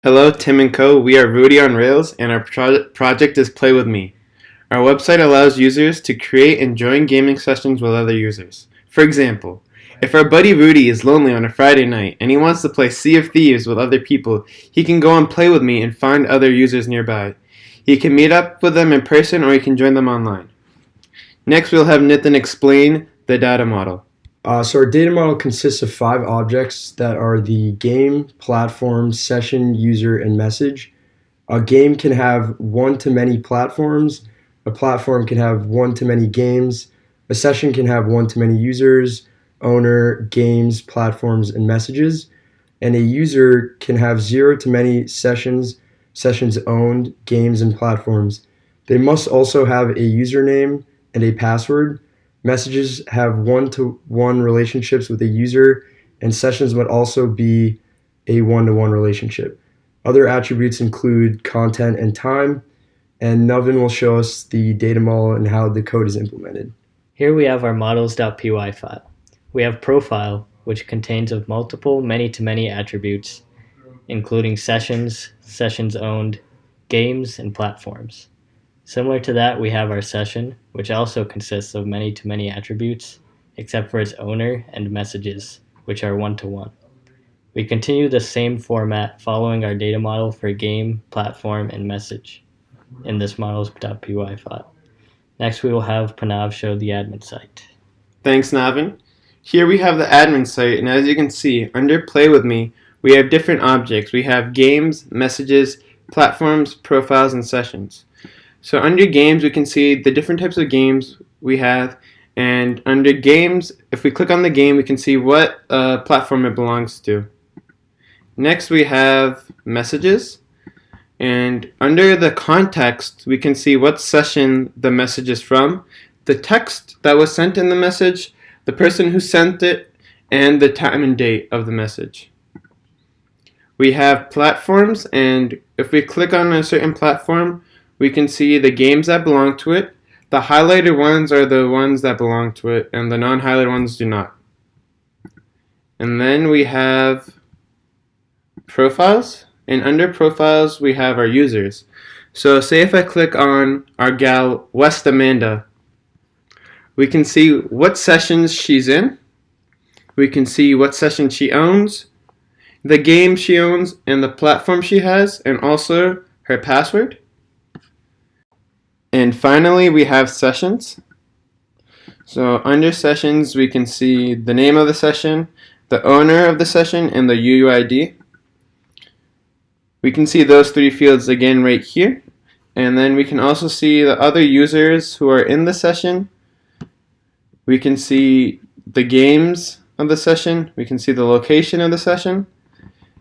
Hello, Tim and Co. We are Rudy on Rails, and our project is Play With Me. Our website allows users to create and join gaming sessions with other users. For example, if our buddy Rudy is lonely on a Friday night and he wants to play Sea of Thieves with other people, he can go on Play With Me and find other users nearby. He can meet up with them in person or he can join them online. Next, we'll have Nitin explain the data model. So our data model consists of 5 objects that are the game, platform, session, user, and message. A game can have one-to-many platforms. A platform can have one-to-many games. A session can have one-to-many users, owner, games, platforms, and messages. And a user can have zero-to-many sessions, sessions owned, games, and platforms. They must also have a username and a password. Messages have one-to-one relationships with a user, and sessions would also be a one-to-one relationship. Other attributes include content and time, and Navin will show us the data model and how the code is implemented. Here we have our models.py file. We have profile, which contains of multiple many-to-many attributes, including sessions, sessions owned, games, and platforms. Similar to that, we have our session, which also consists of many-to-many attributes, except for its owner and messages, which are one-to-one. We continue the same format following our data model for game, platform, and message in this models.py file. Next, we will have Pranav show the admin site. Thanks, Navin. Here we have the admin site, and as you can see, under Play With Me, we have different objects. We have games, messages, platforms, profiles, and sessions. So under games, we can see the different types of games we have, and under games, if we click on the game, we can see what platform it belongs to. Next, we have messages, and under the context, we can see what session the message is from, the text that was sent in the message, the person who sent it, and the time and date of the message. We have platforms, and if we click on a certain platform, we can see the games that belong to it. The highlighted ones are the ones that belong to it, and the non-highlighted ones do not. And then we have profiles, and under profiles we have our users. So say if I click on our gal West Amanda, we can see what sessions she's in. We can see what session she owns, the game she owns, and the platform she has, and also her password. And finally, we have sessions. So under sessions, we can see the name of the session, the owner of the session, and the UUID. We can see those 3 fields again right here. And then we can also see the other users who are in the session. We can see the games of the session. We can see the location of the session.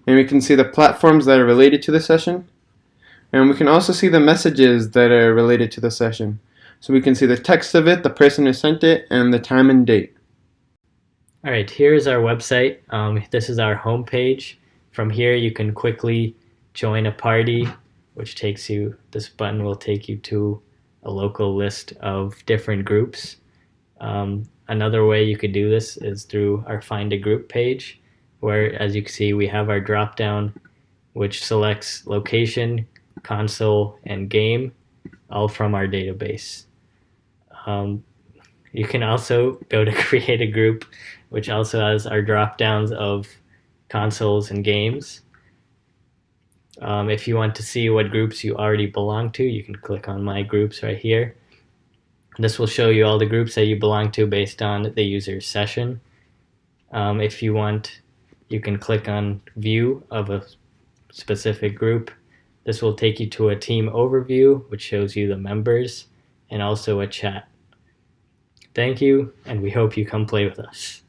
And we can see the platforms that are related to the session. And we can also see the messages that are related to the session. So we can see the text of it, the person who sent it, and the time and date. All right, here is our website. This is our home page. From here, you can quickly join a party, which takes you, this button will take you to a local list of different groups. Another way you could do this is through our Find a Group page, where, as you can see, we have our drop-down, which selects location, console, and game, all from our database. You can also go to create a group, which also has our drop downs of consoles and games. If you want to see what groups you already belong to, you can click on My Groups right here. This will show you all the groups that you belong to based on the user's session. If you want, you can click on View of a specific group. This will take you to a team overview, which shows you the members, and also a chat. Thank you, and we hope you come play with us.